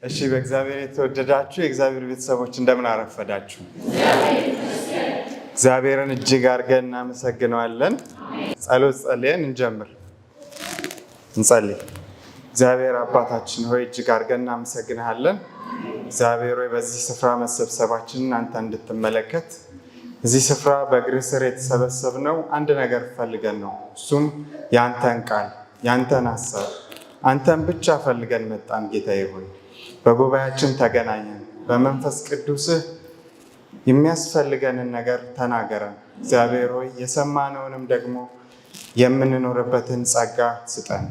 እሺ በእግዚአብሔር የተወደዳችሁ የእግዚአብሔር ቤተሰቦች እንደምን አረፈዳችሁ? እግዚአብሔርን እጅግ አድርገን እናመሰግነዋለን። ጸሎት ጸልየን እንጀምር። እንጸልይ። እግዚአብሔር አባታችን ሆይ እጅግ አድርገን እናመሰግናለን። እግዚአብሔር ሆይ በዚህ ስፍራ መሰብሰባችንን አንተ እንድትመለከት እዚህ ስፍራ በእግርህ ስር የተሰበሰብነው አንድ ነገር ፈልገን ነው። እሱም ያንተን ቃል ያንተን ሐሳብ አንተን ብቻ ፈልገን መጣን። ጌታዬ ሆይ በጉባኤያችን ተገናኘን። በመንፈስ ቅዱስህ የሚያስፈልገንን ነገር ተናገረን። እግዚአብሔር ሆይ የሰማነውንም ደግሞ የምንኖርበትን ጸጋ ስጠን።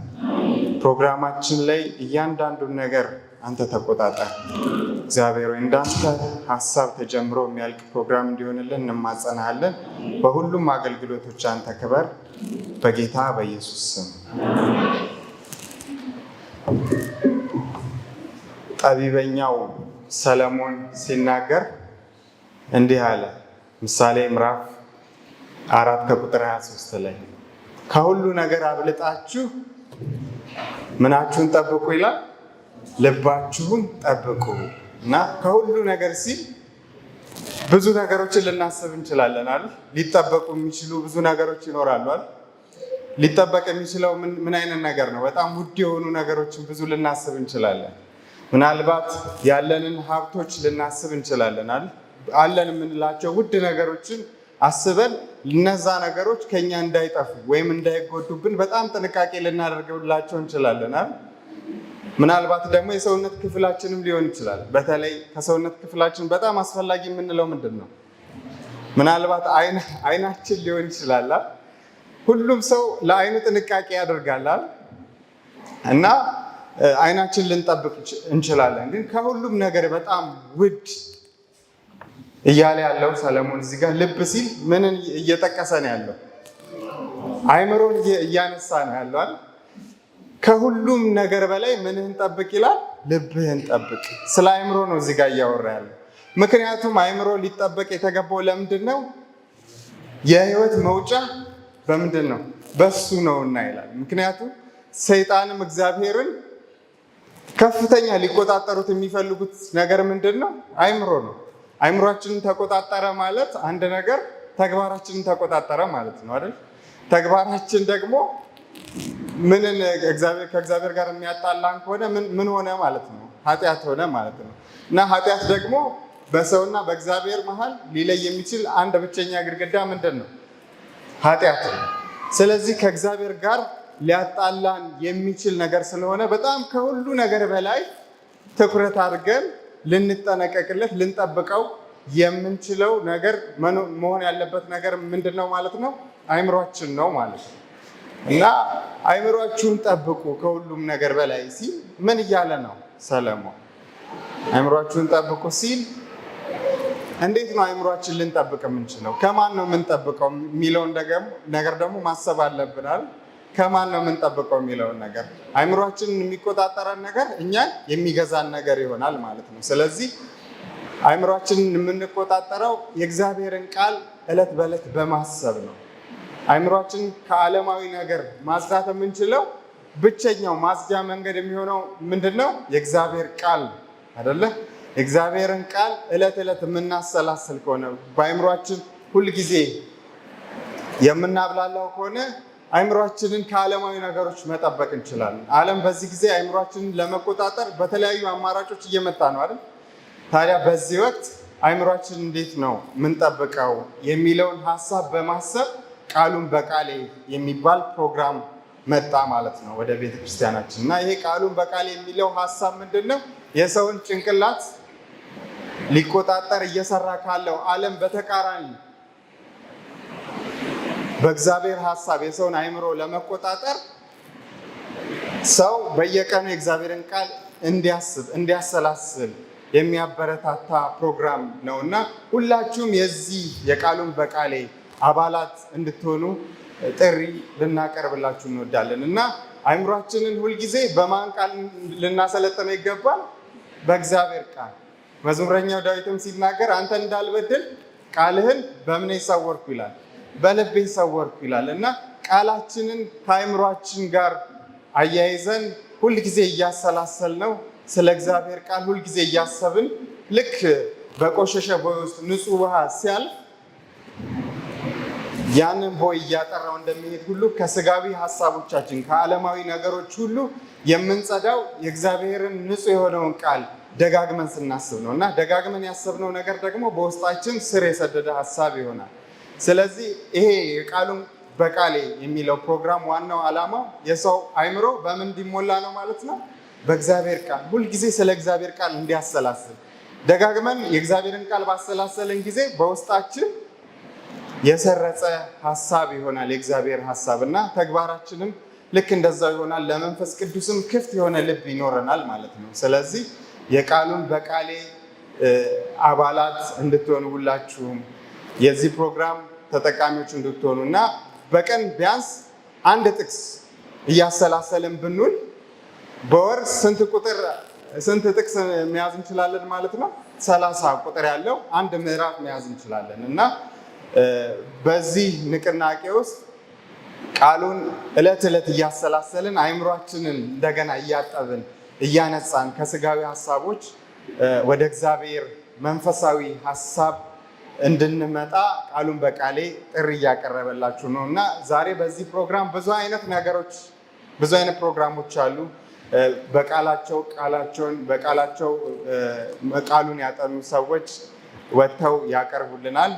ፕሮግራማችን ላይ እያንዳንዱን ነገር አንተ ተቆጣጠር። እግዚአብሔር ሆይ እንዳንተ ሐሳብ ተጀምሮ የሚያልቅ ፕሮግራም እንዲሆንልን እንማጸናለን። በሁሉም አገልግሎቶች አንተ ክበር፣ በጌታ በኢየሱስ ስም። ጠቢበኛው ሰለሞን ሲናገር እንዲህ አለ። ምሳሌ ምዕራፍ 4 ከቁጥር 23 ላይ ከሁሉ ነገር አብልጣችሁ ምናችሁን ጠብቁ ይላል? ልባችሁን ጠብቁ። እና ከሁሉ ነገር ሲል ብዙ ነገሮችን ልናስብ እንችላለን አይደል? ሊጠበቁ የሚችሉ ብዙ ነገሮች ይኖራሉ አይደል? ሊጠበቅ የሚችለው ምን አይነት ነገር ነው? በጣም ውድ የሆኑ ነገሮችን ብዙ ልናስብ እንችላለን። ምናልባት ያለንን ሀብቶች ልናስብ እንችላለን አይደል? አለን የምንላቸው ውድ ነገሮችን አስበን እነዛ ነገሮች ከኛ እንዳይጠፉ ወይም እንዳይጎዱብን በጣም ጥንቃቄ ልናደርግላቸው እንችላለን አይደል? ምናልባት ደግሞ የሰውነት ክፍላችንም ሊሆን ይችላል። በተለይ ከሰውነት ክፍላችን በጣም አስፈላጊ የምንለው ምንድን ነው? ምናልባት አይናችን ሊሆን ይችላል። ሁሉም ሰው ለአይኑ ጥንቃቄ ያደርጋል እና አይናችን ልንጠብቅ እንችላለን። ግን ከሁሉም ነገር በጣም ውድ እያለ ያለው ሰለሞን እዚህ ጋር ልብ ሲል ምንን እየጠቀሰ ነው ያለው? አይምሮን እያነሳ ነው ያለው አይደል? ከሁሉም ነገር በላይ ምንህን ጠብቅ ይላል? ልብህን ጠብቅ። ስለ አይምሮ ነው እዚህ ጋር እያወራ ያለው። ምክንያቱም አይምሮ ሊጠበቅ የተገባው ለምንድን ነው? የህይወት መውጫ በምንድን ነው? በሱ ነውና ይላል። ምክንያቱም ሰይጣንም እግዚአብሔርን ከፍተኛ ሊቆጣጠሩት የሚፈልጉት ነገር ምንድን ነው? አይምሮ ነው። አይምሯችንን ተቆጣጠረ ማለት አንድ ነገር ተግባራችንን ተቆጣጠረ ማለት ነው አይደል? ተግባራችን ደግሞ ምንን ከእግዚአብሔር ጋር የሚያጣላን ከሆነ ምን ሆነ ማለት ነው? ኃጢአት ሆነ ማለት ነው። እና ኃጢአት ደግሞ በሰውና በእግዚአብሔር መሀል ሊለይ የሚችል አንድ ብቸኛ ግድግዳ ምንድን ነው? ኃጢአት ነው። ስለዚህ ከእግዚአብሔር ጋር ሊያጣላን የሚችል ነገር ስለሆነ በጣም ከሁሉ ነገር በላይ ትኩረት አድርገን ልንጠነቀቅለት ልንጠብቀው የምንችለው ነገር መሆን ያለበት ነገር ምንድን ነው ማለት ነው? አይምሯችን ነው ማለት ነው። እና አይምሯችሁን ጠብቁ ከሁሉም ነገር በላይ ሲል ምን እያለ ነው ሰለሞን? አይምሯችሁን ጠብቁ ሲል እንዴት ነው አይምሯችን ልንጠብቅ የምንችለው? ከማን ነው የምንጠብቀው የሚለውን ነገር ደግሞ ማሰብ አለብናል። ከማን ነው የምንጠብቀው የሚለውን ነገር አይምሯችንን የሚቆጣጠረን ነገር እኛን የሚገዛን ነገር ይሆናል ማለት ነው። ስለዚህ አይምሯችንን የምንቆጣጠረው የእግዚአብሔርን ቃል ዕለት በዕለት በማሰብ ነው። አይምሯችን ከዓለማዊ ነገር ማጽዳት የምንችለው ብቸኛው ማጽጃ መንገድ የሚሆነው ምንድን ነው? የእግዚአብሔር ቃል አይደለ? የእግዚአብሔርን ቃል ዕለት ዕለት የምናሰላስል ከሆነ በአይምሯችን ሁልጊዜ የምናብላላው ከሆነ አይምሯችንን ከዓለማዊ ነገሮች መጠበቅ እንችላለን። ዓለም በዚህ ጊዜ አይምሯችንን ለመቆጣጠር በተለያዩ አማራጮች እየመጣ ነው አይደል? ታዲያ በዚህ ወቅት አይምሯችን እንዴት ነው የምንጠብቀው የሚለውን ሀሳብ በማሰብ ቃሉን በቃሌ የሚባል ፕሮግራም መጣ ማለት ነው ወደ ቤተክርስቲያናችን። እና ይሄ ቃሉን በቃሌ የሚለው ሀሳብ ምንድን ነው? የሰውን ጭንቅላት ሊቆጣጠር እየሰራ ካለው ዓለም በተቃራኒ በእግዚአብሔር ሀሳብ የሰውን አይምሮ ለመቆጣጠር ሰው በየቀኑ የእግዚአብሔርን ቃል እንዲያስብ እንዲያሰላስል የሚያበረታታ ፕሮግራም ነው እና ሁላችሁም የዚህ የቃሉን በቃሌ አባላት እንድትሆኑ ጥሪ ልናቀርብላችሁ እንወዳለን። እና አይምሯችንን ሁልጊዜ በማን ቃል ልናሰለጥነው ይገባል? በእግዚአብሔር ቃል። መዝሙረኛው ዳዊትም ሲናገር አንተ እንዳልበድል ቃልህን በምን ሰወርኩ ይላል? በልቤ ሰወርኩ ይላል። እና ቃላችንን ከአይምሯችን ጋር አያይዘን ሁልጊዜ እያሰላሰል ነው ስለ እግዚአብሔር ቃል ሁልጊዜ እያሰብን ልክ በቆሸሸ ቦይ ውስጥ ንጹህ ውሃ ሲያልፍ ያንን ቦይ እያጠራው እንደሚሄድ ሁሉ ከስጋዊ ሀሳቦቻችን ከዓለማዊ ነገሮች ሁሉ የምንጸዳው የእግዚአብሔርን ንጹህ የሆነውን ቃል ደጋግመን ስናስብ ነው እና ደጋግመን ያሰብነው ነገር ደግሞ በውስጣችን ስር የሰደደ ሀሳብ ይሆናል። ስለዚህ ይሄ የቃሉን በቃሌ የሚለው ፕሮግራም ዋናው ዓላማው የሰው አይምሮ በምን እንዲሞላ ነው ማለት ነው? በእግዚአብሔር ቃል ሁልጊዜ ስለ እግዚአብሔር ቃል እንዲያሰላስል። ደጋግመን የእግዚአብሔርን ቃል ባሰላሰልን ጊዜ በውስጣችን የሰረጸ ሀሳብ ይሆናል የእግዚአብሔር ሀሳብ እና ተግባራችንም ልክ እንደዛው ይሆናል። ለመንፈስ ቅዱስም ክፍት የሆነ ልብ ይኖረናል ማለት ነው። ስለዚህ የቃሉን በቃሌ አባላት እንድትሆኑ ሁላችሁም የዚህ ፕሮግራም ተጠቃሚዎች እንድትሆኑ እና በቀን ቢያንስ አንድ ጥቅስ እያሰላሰልን ብንውል በወር ስንት ጥቅስ መያዝ እንችላለን ማለት ነው? 30 ቁጥር ያለው አንድ ምዕራፍ መያዝ እንችላለን እና በዚህ ንቅናቄ ውስጥ ቃሉን ዕለት ዕለት እያሰላሰልን አይምሯችንን እንደገና እያጠብን እያነጻን ከስጋዊ ሀሳቦች ወደ እግዚአብሔር መንፈሳዊ ሀሳብ እንድንመጣ ቃሉን በቃሌ ጥሪ እያቀረበላችሁ ነው እና ዛሬ በዚህ ፕሮግራም ብዙ አይነት ፕሮግራሞች አሉ። በቃላቸው ቃሉን ያጠኑ ሰዎች ወጥተው ያቀርቡልናል።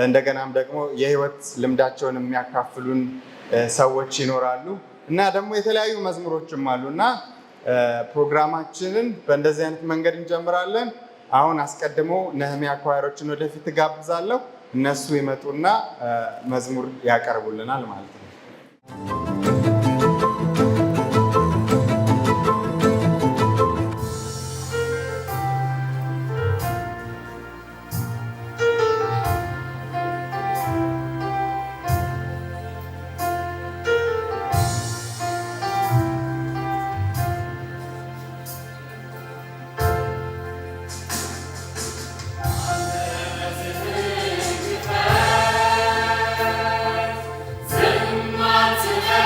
እንደገናም ደግሞ የህይወት ልምዳቸውን የሚያካፍሉን ሰዎች ይኖራሉ እና ደግሞ የተለያዩ መዝሙሮችም አሉ እና ፕሮግራማችንን በእንደዚህ አይነት መንገድ እንጀምራለን። አሁን አስቀድሞ ነህሚያ ኳየሮችን ወደፊት ጋብዛለሁ። እነሱ ይመጡና መዝሙር ያቀርቡልናል ማለት ነው። Tonight.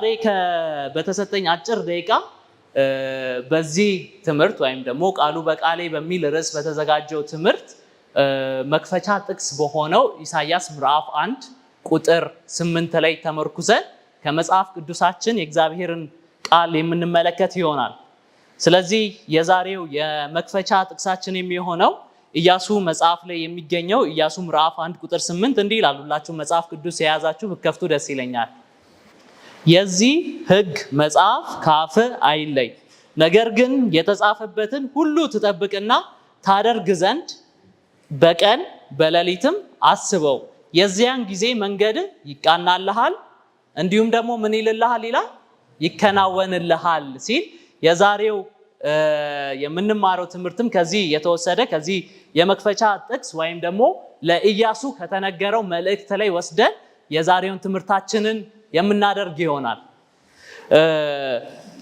ዛሬ በተሰጠኝ አጭር ደቂቃ በዚህ ትምህርት ወይም ደግሞ ቃሉ በቃሌ በሚል ርዕስ በተዘጋጀው ትምህርት መክፈቻ ጥቅስ በሆነው ኢሳይያስ ምዕራፍ 1 ቁጥር 8 ላይ ተመርኩዘን ከመጽሐፍ ቅዱሳችን የእግዚአብሔርን ቃል የምንመለከት ይሆናል። ስለዚህ የዛሬው የመክፈቻ ጥቅሳችን የሚሆነው ኢያሱ መጽሐፍ ላይ የሚገኘው ኢያሱ ምዕራፍ 1 ቁጥር 8 እንዲህ ይላል። ሁላችሁ መጽሐፍ ቅዱስ የያዛችሁ ብትከፍቱ ደስ ይለኛል። የዚህ ሕግ መጽሐፍ ከአፍህ አይለይ፣ ነገር ግን የተጻፈበትን ሁሉ ትጠብቅና ታደርግ ዘንድ በቀን በሌሊትም አስበው፣ የዚያን ጊዜ መንገድህ ይቃናልሃል፣ እንዲሁም ደግሞ ምን ይልልሃል ይላል? ይከናወንልሃል ሲል የዛሬው የምንማረው ትምህርትም ከዚህ የተወሰደ ከዚህ የመክፈቻ ጥቅስ ወይም ደግሞ ለኢያሱ ከተነገረው መልእክት ላይ ወስደን የዛሬውን ትምህርታችንን የምናደርግ ይሆናል።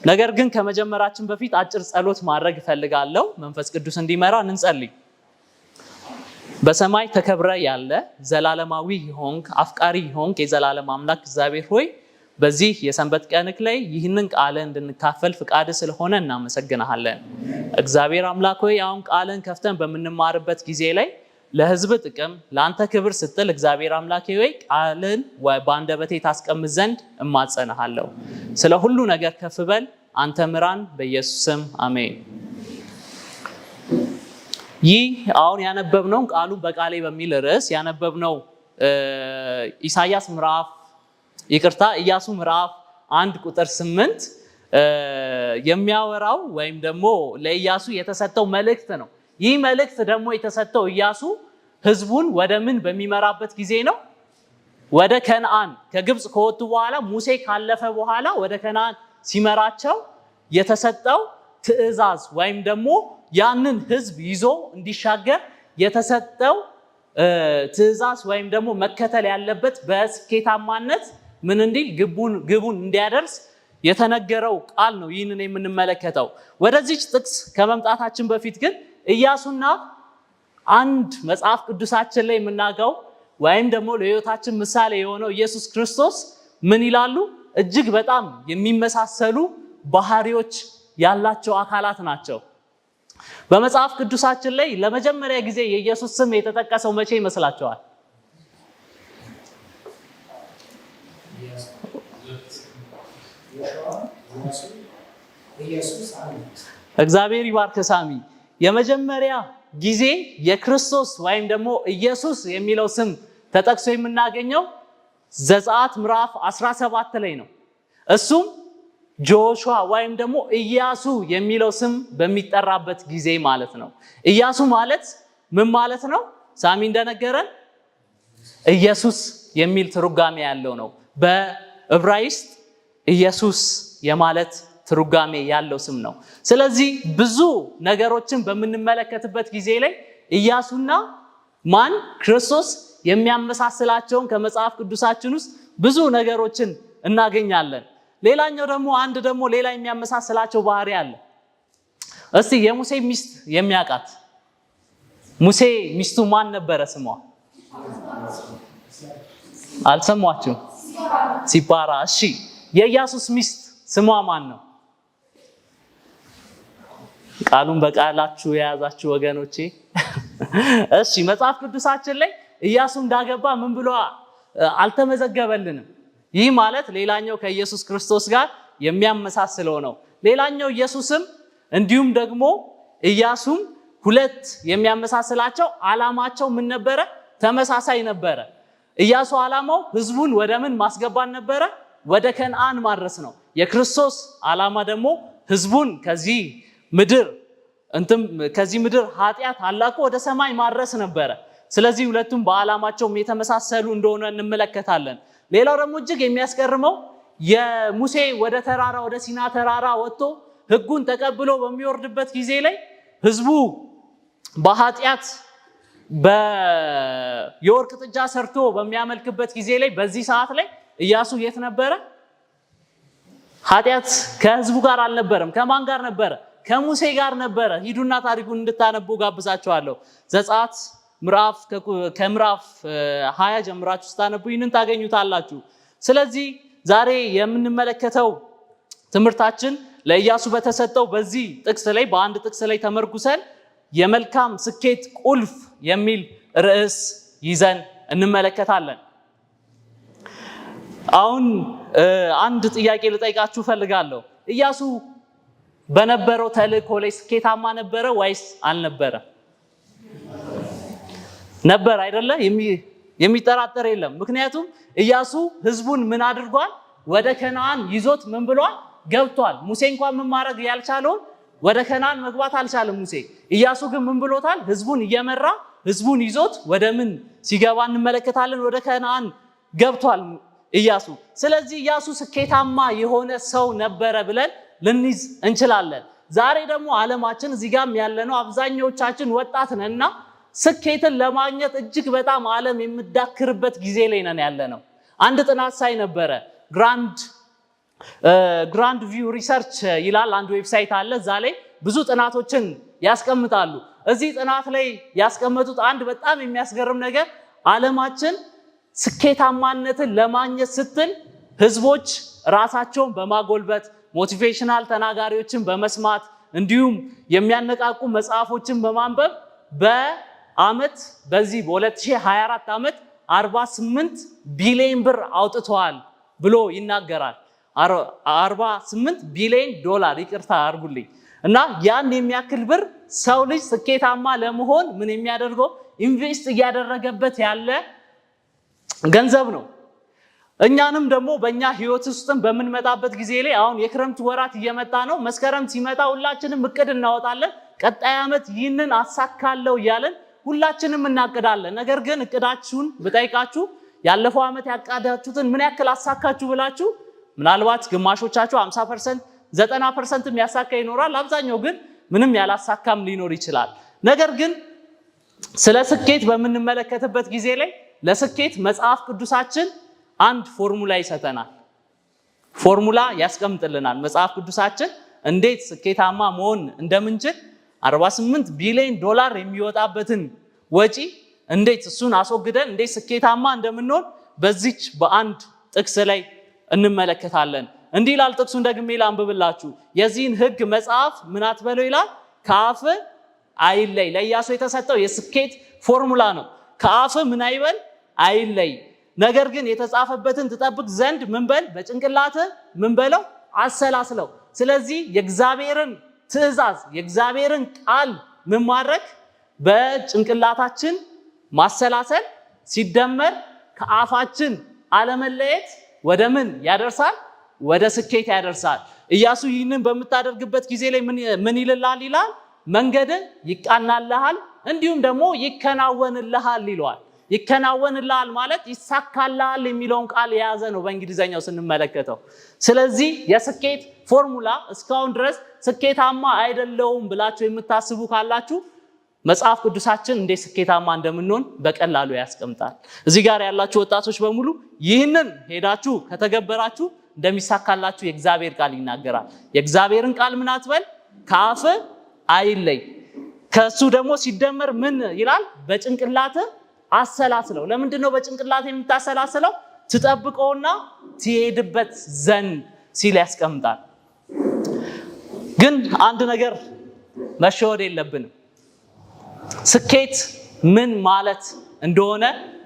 ነገር ግን ከመጀመራችን በፊት አጭር ጸሎት ማድረግ እፈልጋለሁ። መንፈስ ቅዱስ እንዲመራን እንጸልይ። በሰማይ ተከብረ ያለ ዘላለማዊ ሆንክ አፍቃሪ ሆንክ የዘላለም አምላክ እግዚአብሔር ሆይ በዚህ የሰንበት ቀንክ ላይ ይህንን ቃልን እንድንካፈል ፍቃድ ስለሆነ እናመሰግናለን። እግዚአብሔር አምላክ ሆይ አሁን ቃልን ከፍተን በምንማርበት ጊዜ ላይ ለሕዝብ ጥቅም ለአንተ ክብር ስትል እግዚአብሔር አምላክ ሆይ ቃልን በአንደበቴ ታስቀምጥ ዘንድ እማጸናሃለሁ። ስለ ሁሉ ነገር ከፍ በል፣ አንተ ምራን፣ በኢየሱስ ስም አሜን። ይህ አሁን ያነበብነው ቃሉ በቃሌ በሚል ርዕስ ያነበብነው ኢያሱ ምዕራፍ 1 ቁጥር 8 የሚያወራው ወይም ደግሞ ለኢያሱ የተሰጠው መልእክት ነው። ይህ መልእክት ደግሞ የተሰጠው ኢያሱ ህዝቡን ወደ ምን በሚመራበት ጊዜ ነው? ወደ ከነዓን ከግብፅ ከወጡ በኋላ ሙሴ ካለፈ በኋላ ወደ ከነዓን ሲመራቸው የተሰጠው ትእዛዝ ወይም ደግሞ ያንን ህዝብ ይዞ እንዲሻገር የተሰጠው ትእዛዝ ወይም ደግሞ መከተል ያለበት በስኬታማነት ምን እንዲል ግቡን እንዲያደርስ የተነገረው ቃል ነው። ይህንን የምንመለከተው ወደዚህ ጥቅስ ከመምጣታችን በፊት ግን ኢያሱና አንድ መጽሐፍ ቅዱሳችን ላይ የምናገው ወይም ደግሞ ለህይወታችን ምሳሌ የሆነው ኢየሱስ ክርስቶስ ምን ይላሉ? እጅግ በጣም የሚመሳሰሉ ባህሪዎች ያላቸው አካላት ናቸው። በመጽሐፍ ቅዱሳችን ላይ ለመጀመሪያ ጊዜ የኢየሱስ ስም የተጠቀሰው መቼ ይመስላችኋል? እግዚአብሔር ይባርክ ሳሚ። የመጀመሪያ ጊዜ የክርስቶስ ወይም ደግሞ ኢየሱስ የሚለው ስም ተጠቅሶ የምናገኘው ዘጸአት ምዕራፍ 17 ላይ ነው። እሱም ጆሹዋ ወይም ደግሞ ኢያሱ የሚለው ስም በሚጠራበት ጊዜ ማለት ነው። ኢያሱ ማለት ምን ማለት ነው? ሳሚ እንደነገረን ኢየሱስ የሚል ትርጓሜ ያለው ነው። በዕብራይስጥ ኢየሱስ የማለት ትርጓሜ ያለው ስም ነው። ስለዚህ ብዙ ነገሮችን በምንመለከትበት ጊዜ ላይ ኢያሱና ማን ክርስቶስ የሚያመሳስላቸውን ከመጽሐፍ ቅዱሳችን ውስጥ ብዙ ነገሮችን እናገኛለን። ሌላኛው ደግሞ ሌላ የሚያመሳስላቸው ባህሪ አለ። እስቲ የሙሴ ሚስት የሚያውቃት ሙሴ ሚስቱ ማን ነበረ ስሟ? አልሰማችሁም? ሲፓራ። እሺ የኢያሱስ ሚስት ስሟ ማን ነው? ቃሉን በቃላችሁ የያዛችሁ ወገኖቼ እሺ መጽሐፍ ቅዱሳችን ላይ ኢያሱ እንዳገባ ምን ብሎ አልተመዘገበልንም። ይህ ማለት ሌላኛው ከኢየሱስ ክርስቶስ ጋር የሚያመሳስለው ነው። ሌላኛው ኢየሱስም እንዲሁም ደግሞ ኢያሱም ሁለት የሚያመሳስላቸው ዓላማቸው ምን ነበረ? ተመሳሳይ ነበረ። ኢያሱ ዓላማው ህዝቡን ወደ ምን ማስገባት ነበረ? ወደ ከነዓን ማድረስ ነው። የክርስቶስ ዓላማ ደግሞ ህዝቡን ከዚህ ምድር ኃጢአት አላቆ ወደ ሰማይ ማድረስ ነበረ። ስለዚህ ሁለቱም በዓላማቸውም የተመሳሰሉ እንደሆነ እንመለከታለን። ሌላው ደግሞ እጅግ የሚያስገርመው የሙሴ ወደ ሲና ተራራ ወጥቶ ህጉን ተቀብሎ በሚወርድበት ጊዜ ላይ ህዝቡ በኃጢአት የወርቅ ጥጃ ሰርቶ በሚያመልክበት ጊዜ ላይ በዚህ ሰዓት ላይ ኢያሱ የት ነበረ? ኃጢአት ከህዝቡ ጋር አልነበረም። ከማን ጋር ነበረ? ከሙሴ ጋር ነበረ። ሂዱና ታሪኩን እንድታነቡ ጋብዛችኋለሁ። ዘጸአት ከምዕራፍ 20 ጀምራችሁ ስታነቡ ይህንን ታገኙታላችሁ። ስለዚህ ዛሬ የምንመለከተው ትምህርታችን ለኢያሱ በተሰጠው በዚህ ጥቅስ ላይ በአንድ ጥቅስ ላይ ተመርኩሰን የመልካም ስኬት ቁልፍ የሚል ርዕስ ይዘን እንመለከታለን። አሁን አንድ ጥያቄ ልጠይቃችሁ ፈልጋለሁ። ኢያሱ በነበረው ተልእኮ ላይ ስኬታማ ነበረ ወይስ አልነበረ? ነበር አይደለ? የሚጠራጠር የለም። ምክንያቱም ኢያሱ ህዝቡን ምን አድርጓል? ወደ ከነዓን ይዞት ምን ብሏል? ገብቷል። ሙሴ እንኳን ምን ማድረግ ያልቻለውን ወደ ከነዓን መግባት አልቻለም ሙሴ። ኢያሱ ግን ምን ብሎታል? ህዝቡን እየመራ ህዝቡን ይዞት ወደ ምን ሲገባ እንመለከታለን? ወደ ከነዓን ገብቷል ኢያሱ። ስለዚህ ኢያሱ ስኬታማ የሆነ ሰው ነበረ ብለን ልንይዝ እንችላለን። ዛሬ ደግሞ ዓለማችን እዚህ ጋርም ያለነው አብዛኞቻችን ወጣት ነንና ስኬትን ለማግኘት እጅግ በጣም ዓለም የምዳክርበት ጊዜ ላይ ነን ያለነው። አንድ ጥናት ሳይ ነበረ ግራንድ ቪው ሪሰርች ይላል አንድ ዌብሳይት አለ። እዛ ላይ ብዙ ጥናቶችን ያስቀምጣሉ። እዚህ ጥናት ላይ ያስቀመጡት አንድ በጣም የሚያስገርም ነገር ዓለማችን ስኬታማነትን ለማግኘት ስትል ህዝቦች ራሳቸውን በማጎልበት ሞቲቬሽናል ተናጋሪዎችን በመስማት እንዲሁም የሚያነቃቁ መጽሐፎችን በማንበብ በአመት በዚህ በ2024 ዓመት 48 ቢሊዮን ብር አውጥተዋል ብሎ ይናገራል። 48 ቢሊዮን ዶላር ይቅርታ አድርጉልኝ። እና ያን የሚያክል ብር ሰው ልጅ ስኬታማ ለመሆን ምን የሚያደርገው ኢንቨስት እያደረገበት ያለ ገንዘብ ነው። እኛንም ደግሞ በእኛ ህይወት ውስጥም በምንመጣበት ጊዜ ላይ አሁን የክረምት ወራት እየመጣ ነው። መስከረም ሲመጣ ሁላችንም እቅድ እናወጣለን። ቀጣይ ዓመት ይህንን አሳካለው እያለን ሁላችንም እናቅዳለን። ነገር ግን እቅዳችሁን ብጠይቃችሁ ያለፈው ዓመት ያቃዳችሁትን ምን ያክል አሳካችሁ ብላችሁ ምናልባት ግማሾቻችሁ 50%፣ 90% የሚያሳካ ይኖራል። አብዛኛው ግን ምንም ያላሳካም ሊኖር ይችላል። ነገር ግን ስለ ስኬት በምንመለከትበት ጊዜ ላይ ለስኬት መጽሐፍ ቅዱሳችን አንድ ፎርሙላ ይሰጠናል። ፎርሙላ ያስቀምጥልናል መጽሐፍ ቅዱሳችን እንዴት ስኬታማ መሆን እንደምንችል 48 ቢሊዮን ዶላር የሚወጣበትን ወጪ እንዴት እሱን አስወግደን እንዴት ስኬታማ እንደምንሆን በዚች በአንድ ጥቅስ ላይ እንመለከታለን። እንዲህ ይላል ጥቅሱን ደግሜ ላንብብላችሁ። የዚህን ህግ መጽሐፍ ምን አትበለው ይላል፣ ከአፍ አይለይ። ለኢያሱ የተሰጠው የስኬት ፎርሙላ ነው። ከአፍ ምን አይበል አይለይ፣ ነገር ግን የተጻፈበትን ትጠብቅ ዘንድ ምን በል በጭንቅላትህ ምን በለው አሰላስለው። ስለዚህ የእግዚአብሔርን ትእዛዝ የእግዚአብሔርን ቃል ምን ማድረግ በጭንቅላታችን ማሰላሰል ሲደመር ከአፋችን አለመለየት ወደ ምን ያደርሳል? ወደ ስኬት ያደርሳል። ኢያሱ ይህንን በምታደርግበት ጊዜ ላይ ምን ይልላል ይላል? መንገድ ይቃናልሃል እንዲሁም ደግሞ ይከናወንልሃል ይለዋል። ይከናወንልሃል ማለት ይሳካልሃል የሚለውን ቃል የያዘ ነው በእንግሊዘኛው ስንመለከተው። ስለዚህ የስኬት ፎርሙላ እስካሁን ድረስ ስኬታማ አይደለውም ብላችሁ የምታስቡ ካላችሁ መጽሐፍ ቅዱሳችን እንዴት ስኬታማ እንደምንሆን በቀላሉ ያስቀምጣል። እዚህ ጋር ያላችሁ ወጣቶች በሙሉ ይህንን ሄዳችሁ ከተገበራችሁ እንደሚሳካላችሁ የእግዚአብሔር ቃል ይናገራል። የእግዚአብሔርን ቃል ምን አትበል ከአፍ አይለይ። ከሱ ደግሞ ሲደመር ምን ይላል? በጭንቅላት አሰላስለው። ለምንድን ነው በጭንቅላት የምታሰላስለው? ትጠብቀውና ትሄድበት ዘንድ ሲል ያስቀምጣል። ግን አንድ ነገር መሸወድ የለብንም። ስኬት ምን ማለት እንደሆነ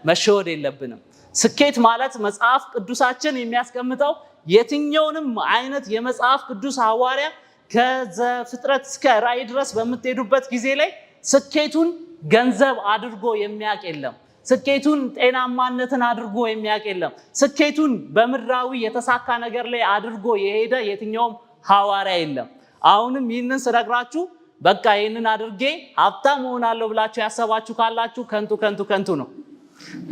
መሸወድ የለብንም። ስኬት ማለት መጽሐፍ ቅዱሳችን የሚያስቀምጠው የትኛውንም አይነት የመጽሐፍ ቅዱስ ሐዋርያ ከዘፍጥረት እስከ ራዕይ ድረስ በምትሄዱበት ጊዜ ላይ ስኬቱን ገንዘብ አድርጎ የሚያውቅ የለም። ስኬቱን ጤናማነትን አድርጎ የሚያውቅ የለም። ስኬቱን በምድራዊ የተሳካ ነገር ላይ አድርጎ የሄደ የትኛውም ሐዋርያ የለም። አሁንም ይህንን ስነግራችሁ በቃ ይህንን አድርጌ ሀብታም እሆናለሁ ብላችሁ ያሰባችሁ ካላችሁ ከንቱ ነው።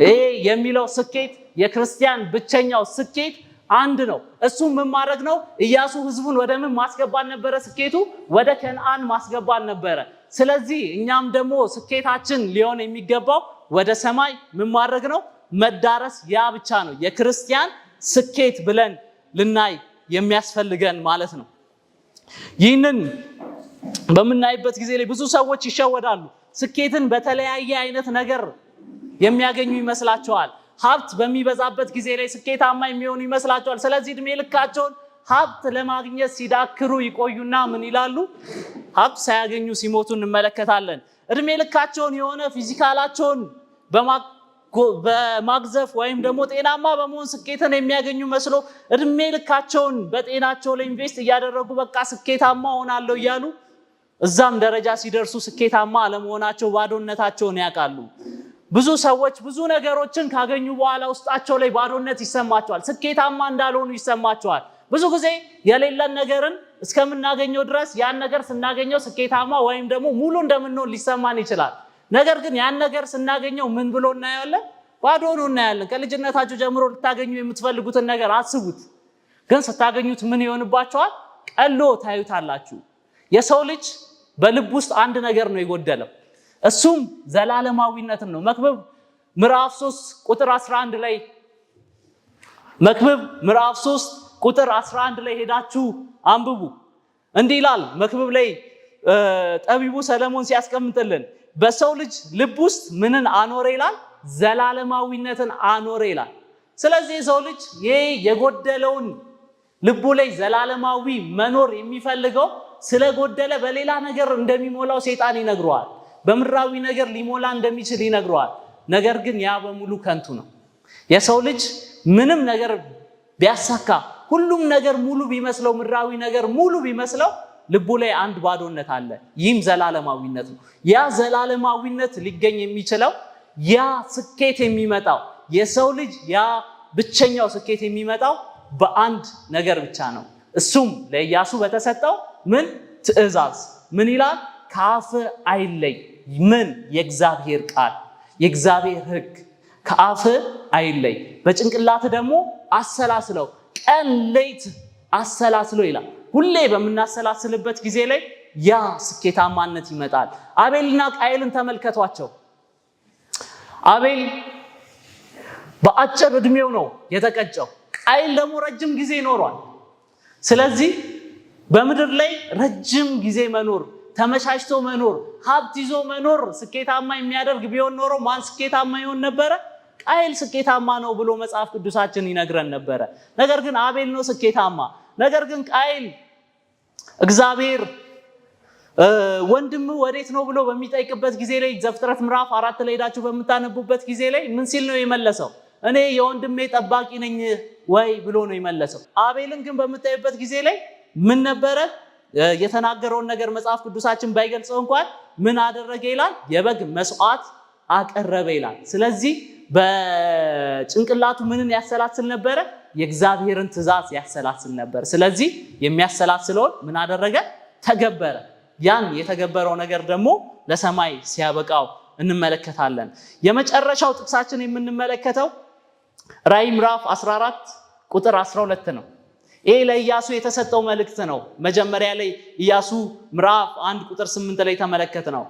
ይሄ የሚለው ስኬት የክርስቲያን ብቸኛው ስኬት አንድ ነው። እሱም ምን ማድረግ ነው? ኢያሱ ህዝቡን ወደ ምን ማስገባት ነበረ? ስኬቱ ወደ ከነዓን ማስገባት ነበረ። ስለዚህ እኛም ደግሞ ስኬታችን ሊሆን የሚገባው ወደ ሰማይ ምን ማድረግ ነው? መዳረስ። ያ ብቻ ነው የክርስቲያን ስኬት ብለን ልናይ የሚያስፈልገን ማለት ነው። ይህንን በምናይበት ጊዜ ላይ ብዙ ሰዎች ይሸወዳሉ። ስኬትን በተለያየ አይነት ነገር የሚያገኙ ይመስላቸዋል። ሀብት በሚበዛበት ጊዜ ላይ ስኬታማ የሚሆኑ ይመስላቸዋል። ስለዚህ እድሜ ልካቸውን ሀብት ለማግኘት ሲዳክሩ ይቆዩና ምን ይላሉ? ሀብት ሳያገኙ ሲሞቱ እንመለከታለን። እድሜ ልካቸውን የሆነ ፊዚካላቸውን በማግዘፍ ወይም ደግሞ ጤናማ በመሆን ስኬትን የሚያገኙ መስሎ እድሜ ልካቸውን በጤናቸው ላይ ኢንቨስት እያደረጉ በቃ ስኬታማ ሆናለሁ እያሉ እዛም ደረጃ ሲደርሱ ስኬታማ አለመሆናቸው ባዶነታቸውን ያውቃሉ። ብዙ ሰዎች ብዙ ነገሮችን ካገኙ በኋላ ውስጣቸው ላይ ባዶነት ይሰማቸዋል፣ ስኬታማ እንዳልሆኑ ይሰማቸዋል። ብዙ ጊዜ የሌለን ነገርን እስከምናገኘው ድረስ ያን ነገር ስናገኘው ስኬታማ ወይም ደግሞ ሙሉ እንደምንሆን ሊሰማን ይችላል። ነገር ግን ያን ነገር ስናገኘው ምን ብሎ እናያለን? ባዶ ሆኖ እናያለን። ከልጅነታችሁ ጀምሮ ልታገኙ የምትፈልጉትን ነገር አስቡት፣ ግን ስታገኙት ምን ይሆንባቸዋል? ቀሎ ታዩታላችሁ። የሰው ልጅ በልብ ውስጥ አንድ ነገር ነው የጎደለው፣ እሱም ዘላለማዊነትን ነው። መክብብ ምዕራፍ 3 ቁጥር 11 ላይ መክብብ ምዕራፍ 3 ቁጥር 11 ላይ ሄዳችሁ አንብቡ። እንዲህ ይላል መክብብ ላይ ጠቢቡ ሰለሞን ሲያስቀምጥልን በሰው ልጅ ልብ ውስጥ ምንን አኖረ ይላል? ዘላለማዊነትን አኖረ ይላል። ስለዚህ የሰው ልጅ ይሄ የጎደለውን ልቡ ላይ ዘላለማዊ መኖር የሚፈልገው ስለጎደለ በሌላ ነገር እንደሚሞላው ሰይጣን ይነግረዋል። በምድራዊ ነገር ሊሞላ እንደሚችል ይነግረዋል። ነገር ግን ያ በሙሉ ከንቱ ነው። የሰው ልጅ ምንም ነገር ቢያሳካ ሁሉም ነገር ሙሉ ቢመስለው ምድራዊ ነገር ሙሉ ቢመስለው ልቡ ላይ አንድ ባዶነት አለ። ይህም ዘላለማዊነት ነው። ያ ዘላለማዊነት ሊገኝ የሚችለው ያ ስኬት የሚመጣው የሰው ልጅ ያ ብቸኛው ስኬት የሚመጣው በአንድ ነገር ብቻ ነው። እሱም ለኢያሱ በተሰጠው ምን ትእዛዝ ምን ይላል? ከአፍ አይለይ ምን የእግዚአብሔር ቃል የእግዚአብሔር ሕግ ከአፍ አይለይ፣ በጭንቅላት ደግሞ አሰላስለው፣ ቀን ሌት አሰላስለው ይላል። ሁሌ በምናሰላስልበት ጊዜ ላይ ያ ስኬታማነት ይመጣል። አቤልና ቃየልን ተመልከቷቸው። አቤል በአጭር እድሜው ነው የተቀጨው። ቃየል ደግሞ ረጅም ጊዜ ኖሯል። ስለዚህ በምድር ላይ ረጅም ጊዜ መኖር፣ ተመቻችቶ መኖር፣ ሀብት ይዞ መኖር ስኬታማ የሚያደርግ ቢሆን ኖሮ ማን ስኬታማ ይሆን ነበረ? ቃየል ስኬታማ ነው ብሎ መጽሐፍ ቅዱሳችን ይነግረን ነበረ። ነገር ግን አቤል ነው ስኬታማ። ነገር ግን ቃየል እግዚአብሔር ወንድም ወዴት ነው ብሎ በሚጠይቅበት ጊዜ ላይ ዘፍጥረት ምዕራፍ 4 ላይ ሄዳችሁ በምታነቡበት ጊዜ ላይ ምን ሲል ነው የመለሰው? እኔ የወንድሜ ጠባቂ ነኝ ወይ ብሎ ነው የመለሰው። አቤልን ግን በምታዩበት ጊዜ ላይ ምን ነበረ የተናገረውን ነገር መጽሐፍ ቅዱሳችን ባይገልጸው እንኳን ምን አደረገ ይላል? የበግ መስዋዕት አቀረበ ይላል። ስለዚህ በጭንቅላቱ ምንን ያሰላስል ነበረ? የእግዚአብሔርን ትእዛዝ ያሰላስል ነበር። ስለዚህ የሚያሰላስለውን ምን አደረገ? ተገበረ። ያን የተገበረው ነገር ደግሞ ለሰማይ ሲያበቃው እንመለከታለን። የመጨረሻው ጥቅሳችን የምንመለከተው ራዕይ ምዕራፍ 14 ቁጥር 12 ነው። ይሄ ለኢያሱ የተሰጠው መልእክት ነው። መጀመሪያ ላይ ኢያሱ ምዕራፍ 1 ቁጥር 8 ላይ ተመለከት ነው።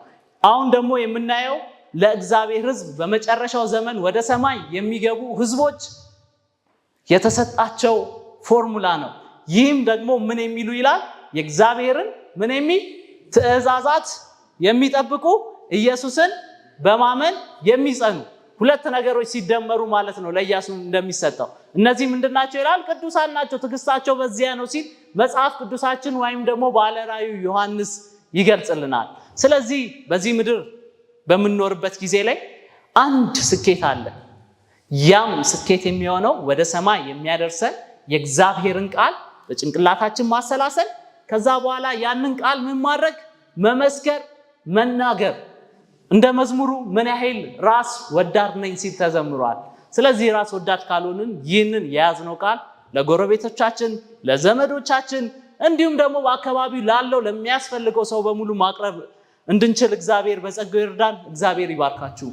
አሁን ደግሞ የምናየው ለእግዚአብሔር ሕዝብ በመጨረሻው ዘመን ወደ ሰማይ የሚገቡ ሕዝቦች የተሰጣቸው ፎርሙላ ነው። ይህም ደግሞ ምን የሚሉ ይላል? የእግዚአብሔርን ምን የሚል ትእዛዛት የሚጠብቁ ኢየሱስን በማመን የሚጸኑ ሁለት ነገሮች ሲደመሩ ማለት ነው ለኢያሱ እንደሚሰጠው። እነዚህ ምንድናቸው ይላል? ቅዱሳን ናቸው፣ ትዕግስታቸው በዚያ ነው ሲል መጽሐፍ ቅዱሳችን ወይም ደግሞ ባለ ራእዩ ዮሐንስ ይገልጽልናል። ስለዚህ በዚህ ምድር በምንኖርበት ጊዜ ላይ አንድ ስኬት አለ። ያም ስኬት የሚሆነው ወደ ሰማይ የሚያደርሰን የእግዚአብሔርን ቃል በጭንቅላታችን ማሰላሰል፣ ከዛ በኋላ ያንን ቃል ምን ማድረግ? መመስከር፣ መናገር። እንደ መዝሙሩ ምን ያህል ራስ ወዳድ ነኝ ሲል ተዘምሯል። ስለዚህ ራስ ወዳድ ካልሆንን ይህንን የያዝነው ቃል ለጎረቤቶቻችን፣ ለዘመዶቻችን እንዲሁም ደግሞ በአካባቢው ላለው ለሚያስፈልገው ሰው በሙሉ ማቅረብ እንድንችል እግዚአብሔር በጸጋው ይርዳን። እግዚአብሔር ይባርካችሁ።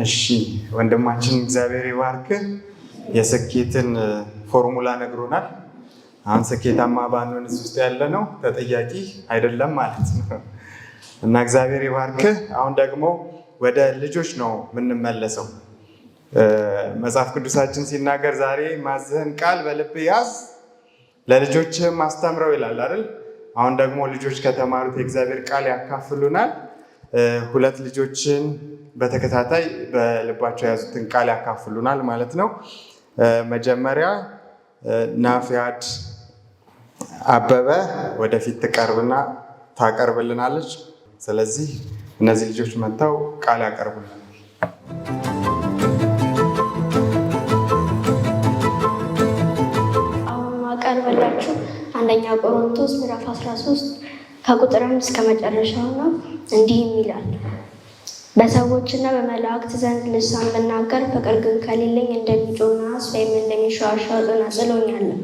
እሺ ወንድማችን እግዚአብሔር ይባርክ። የስኬትን ፎርሙላ ነግሮናል። አሁን ስኬታማ ባንሆን እዚህ ውስጥ ያለ ነው ተጠያቂ አይደለም ማለት ነው እና እግዚአብሔር ይባርክ። አሁን ደግሞ ወደ ልጆች ነው የምንመለሰው። መጽሐፍ ቅዱሳችን ሲናገር ዛሬ ማዝህን ቃል በልብ ያዝ ለልጆችህም አስተምረው ይላል አይደል? አሁን ደግሞ ልጆች ከተማሩት የእግዚአብሔር ቃል ያካፍሉናል። 2 ልጆችን በተከታታይ በልባቸው የያዙትን ቃል ያካፍሉናል ማለት ነው። መጀመሪያ ናፊያድ አበበ ወደፊት ትቀርብና ታቀርብልናለች። ስለዚህ እነዚህ ልጆች መጥተው ቃል ያቀርቡልናል። አሁን ማቀርብላችሁ አንደኛ ቆሮንቶስ ምዕራፍ 13 ከቁጥር 5 እስከ መጨረሻው ነው። እንዲህም ይላል፣ በሰዎችና በመላእክት ዘንድ ልሳን ብናገር ፍቅር ግን ከሌለኝ እንደሚጮህ ናስ ወይም እንደሚንሸዋሸው ጸናጽል ሆኛለሁ።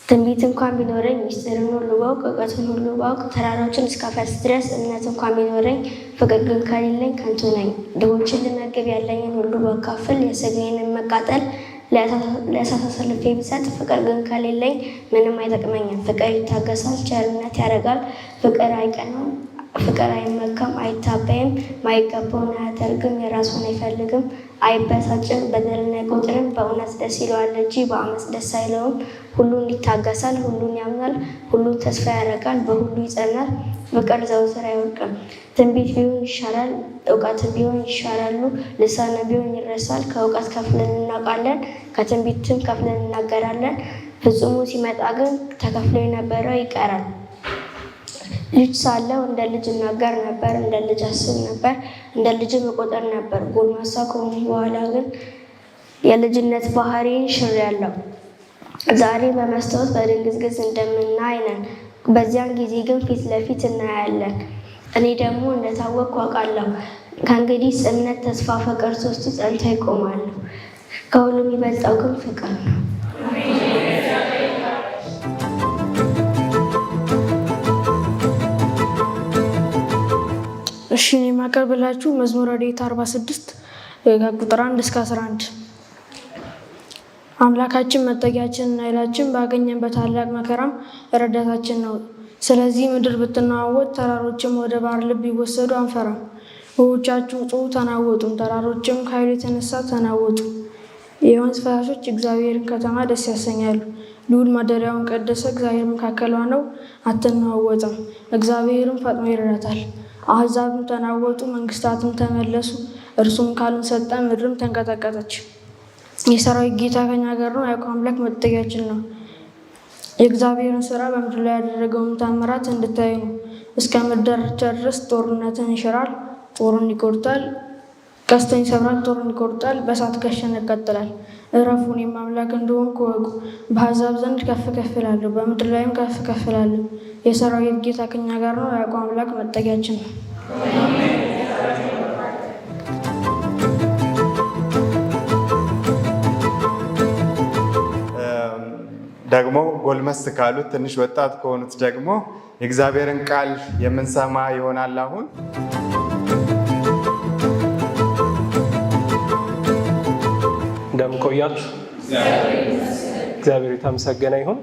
ትንቢት እንኳን ቢኖረኝ ሚስጥርን ሁሉ ባውቅ እውቀትን ሁሉ ባውቅ ተራራዎችን እስካፈርስ ድረስ እምነት እንኳን ቢኖረኝ ፍቅር ግን ከሌለኝ ከንቱ ነኝ። ድሆችን ልመግብ ያለኝን ሁሉ ባካፍል የሥጋዬን መቃጠል ለእሳት አሳልፌ ብሰጥ ፍቅር ግን ከሌለኝ ምንም አይጠቅመኝም። ፍቅር ይታገሳል፣ ቸርነት ያደርጋል። ፍቅር አይቀናም፣ ፍቅር አይመካም፣ አይታበይም፣ ማይገባውን አያደርግም፣ የራሱን አይፈልግም፣ አይበሳጭም፣ በደልን አይቆጥርም። በእውነት ደስ ይለዋል እንጂ በአመፅ ደስ አይለውም። ሁሉን ይታገሳል፣ ሁሉን ያምናል፣ ሁሉን ተስፋ ያደርጋል፣ በሁሉ ይጸናል። ፍቅር ዘወትር አይወድቅም። ትንቢት ቢሆን ይሻራል፣ እውቀት ቢሆን ይሻራሉ፣ ልሳን ቢሆን ይረሳል። ከእውቀት ከፍለን እናውቃለን፣ ከትንቢትም ከፍለን እናገራለን። ፍጹሙ ሲመጣ ግን ተከፍሎ የነበረው ይቀራል። ልጅ ሳለሁ እንደ ልጅ እናገር ነበር፣ እንደ ልጅ አስብ ነበር፣ እንደ ልጅም እቆጥር ነበር። ጎልማሳ ከሆንኩ በኋላ ግን የልጅነት ባህሪን ሽሬአለሁ። ዛሬ በመስታወት በድንግዝግዝ እንደምናይ ነን፣ በዚያን ጊዜ ግን ፊት ለፊት እናያለን። እኔ ደግሞ እንደታወቅኩ አውቃለሁ። ከእንግዲህ እምነት፣ ተስፋ፣ ፍቅር ሦስቱ ጸንተው ይቆማሉ። ከሁሉም የሚበልጠው ግን ፍቅር ነው። እሺ እኔ የማቀርብላችሁ መዝሙረ ዳዊት 46 ከቁጥር 1 እስከ 11። አምላካችን መጠጊያችንና ኃይላችን ባገኘን በታላቅ መከራም ረዳታችን ነው። ስለዚህ ምድር ብትናወጥ ተራሮችም ወደ ባህር ልብ ቢወሰዱ አንፈራም። ውኆቻችሁ ጮኹ ተናወጡም፣ ተራሮችም ከኃይሉ የተነሳ ተናወጡ። የወንዝ ፈሳሾች እግዚአብሔርን ከተማ ደስ ያሰኛሉ። ልዑል ማደሪያውን ቀደሰ፣ እግዚአብሔር መካከሏ ነው፣ አትናወጥም። እግዚአብሔርም ፈጥኖ ይረዳታል። አሕዛብም ተናወጡ፣ መንግስታትም ተመለሱ። እርሱም ቃሉን ሰጠ፣ ምድርም ተንቀጠቀጠች። የሰራዊት ጌታ ከእኛ ጋር ነው፣ ያዕቆብ አምላክ መጠጊያችን ነው። የእግዚአብሔርን ስራ በምድር ላይ ያደረገውን ታምራት እንድታዩ ነው። እስከ ምድር ዳርቻ ድረስ ጦርነትን ይሽራል፣ ጦርን ይቆርጣል፣ ቀስትን ይሰብራል፣ ጦርን ይቆርጣል፣ በእሳት ጋሻን ያቃጥላል። እረፉ፣ እኔም አምላክ እንደሆንኩ እወቁ። በአሕዛብ ዘንድ ከፍ ከፍ እላለሁ፣ በምድር ላይም ከፍ ከፍ እላለሁ። የሰራዊት ጌታ ከእኛ ጋር ነው፣ ያዕቆብ አምላክ መጠጊያችን ነው። ደግሞ ጎልመስ ካሉት ትንሽ ወጣት ከሆኑት ደግሞ የእግዚአብሔርን ቃል የምንሰማ ይሆናል። አሁን እንደምን ቆያችሁ? እግዚአብሔር የተመሰገነ ይሁን።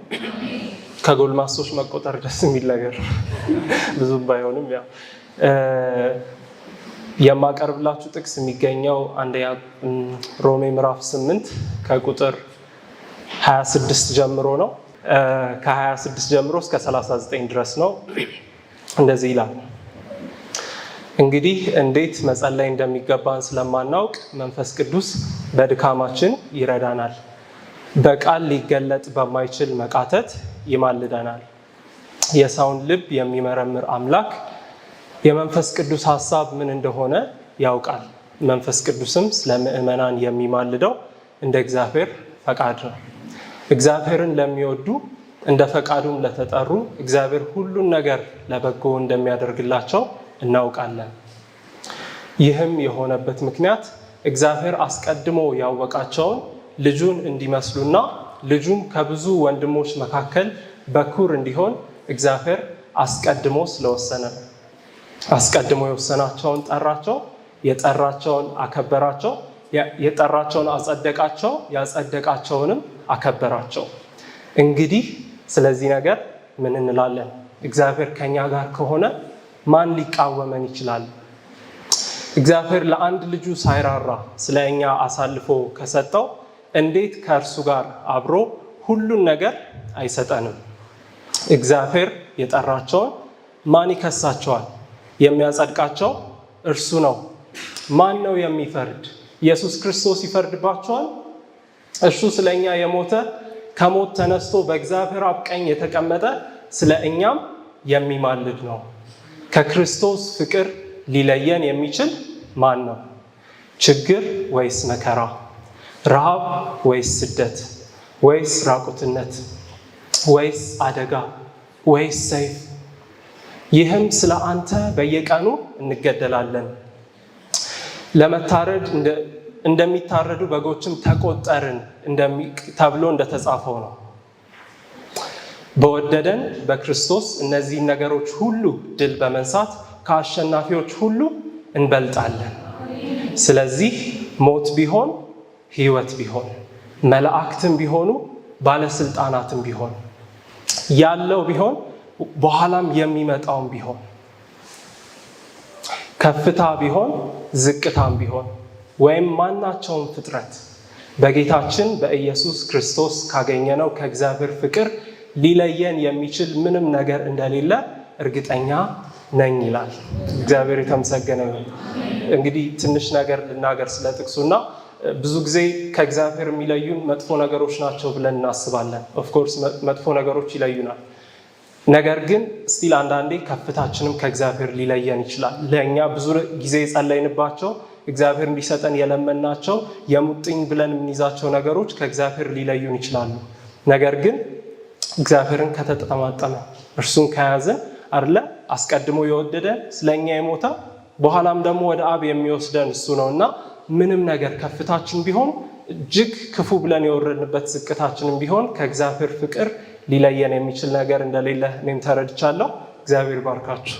ከጎልማሶች መቆጠር ደስ የሚል ነገር ብዙም ባይሆንም ያው የማቀርብላችሁ ጥቅስ የሚገኘው አንደኛ ሮሜ ምዕራፍ 8 ከቁጥር 26 ጀምሮ ነው። ከ26 ጀምሮ እስከ 39 ድረስ ነው። እንደዚህ ይላል። እንግዲህ እንዴት መጸለይ እንደሚገባን ስለማናውቅ መንፈስ ቅዱስ በድካማችን ይረዳናል። በቃል ሊገለጥ በማይችል መቃተት ይማልደናል። የሰውን ልብ የሚመረምር አምላክ የመንፈስ ቅዱስ ሐሳብ ምን እንደሆነ ያውቃል። መንፈስ ቅዱስም ስለ ምዕመናን የሚማልደው እንደ እግዚአብሔር ፈቃድ ነው። እግዚአብሔርን ለሚወዱ እንደ ፈቃዱም ለተጠሩ እግዚአብሔር ሁሉን ነገር ለበጎ እንደሚያደርግላቸው እናውቃለን። ይህም የሆነበት ምክንያት እግዚአብሔር አስቀድሞ ያወቃቸውን ልጁን እንዲመስሉና ልጁም ከብዙ ወንድሞች መካከል በኩር እንዲሆን እግዚአብሔር አስቀድሞ ስለወሰነ ነው። አስቀድሞ የወሰናቸውን ጠራቸው፣ የጠራቸውን አከበራቸው፣ የጠራቸውን አጸደቃቸው፣ ያጸደቃቸውንም አከበራቸው። እንግዲህ ስለዚህ ነገር ምን እንላለን? እግዚአብሔር ከኛ ጋር ከሆነ ማን ሊቃወመን ይችላል? እግዚአብሔር ለአንድ ልጁ ሳይራራ ስለ እኛ አሳልፎ ከሰጠው እንዴት ከእርሱ ጋር አብሮ ሁሉን ነገር አይሰጠንም? እግዚአብሔር የጠራቸውን ማን ይከሳቸዋል? የሚያጸድቃቸው እርሱ ነው። ማን ነው የሚፈርድ? ኢየሱስ ክርስቶስ ይፈርድባቸዋል። እርሱ ስለ እኛ የሞተ ከሞት ተነስቶ በእግዚአብሔር አብ ቀኝ የተቀመጠ ስለ እኛም የሚማልድ ነው። ከክርስቶስ ፍቅር ሊለየን የሚችል ማን ነው? ችግር ወይስ መከራ? ረሃብ ወይስ ስደት? ወይስ ራቁትነት? ወይስ አደጋ? ወይስ ሰይፍ? ይህም ስለ አንተ በየቀኑ እንገደላለን፣ ለመታረድ እንደሚታረዱ በጎችም ተቆጠርን ተብሎ እንደተጻፈው ነው። በወደደን በክርስቶስ እነዚህን ነገሮች ሁሉ ድል በመንሳት ከአሸናፊዎች ሁሉ እንበልጣለን። ስለዚህ ሞት ቢሆን ሕይወት ቢሆን መላእክትም ቢሆኑ ባለስልጣናትም ቢሆን ያለው ቢሆን በኋላም የሚመጣውም ቢሆን ከፍታ ቢሆን ዝቅታም ቢሆን ወይም ማናቸውም ፍጥረት በጌታችን በኢየሱስ ክርስቶስ ካገኘነው ከእግዚአብሔር ፍቅር ሊለየን የሚችል ምንም ነገር እንደሌለ እርግጠኛ ነኝ ይላል። እግዚአብሔር የተመሰገነ ይሁን። እንግዲህ ትንሽ ነገር ልናገር ስለ ጥቅሱና ብዙ ጊዜ ከእግዚአብሔር የሚለዩን መጥፎ ነገሮች ናቸው ብለን እናስባለን። ኦፍኮርስ መጥፎ ነገሮች ይለዩናል። ነገር ግን ስቲል አንዳንዴ ከፍታችንም ከእግዚአብሔር ሊለየን ይችላል። ለእኛ ብዙ ጊዜ የጸለይንባቸው እግዚአብሔር እንዲሰጠን የለመናቸው የሙጥኝ ብለን የምንይዛቸው ነገሮች ከእግዚአብሔር ሊለዩን ይችላሉ። ነገር ግን እግዚአብሔርን ከተጠማጠመ እርሱን ከያዘን አይደለ አስቀድሞ የወደደን ስለኛ የሞተ በኋላም ደግሞ ወደ አብ የሚወስደን እሱ ነውና ምንም ነገር ከፍታችን ቢሆን እጅግ ክፉ ብለን የወረድንበት ዝቅታችንም ቢሆን ከእግዚአብሔር ፍቅር ሊለየን የሚችል ነገር እንደሌለ እኔም ተረድቻለሁ። እግዚአብሔር ባርካችሁ።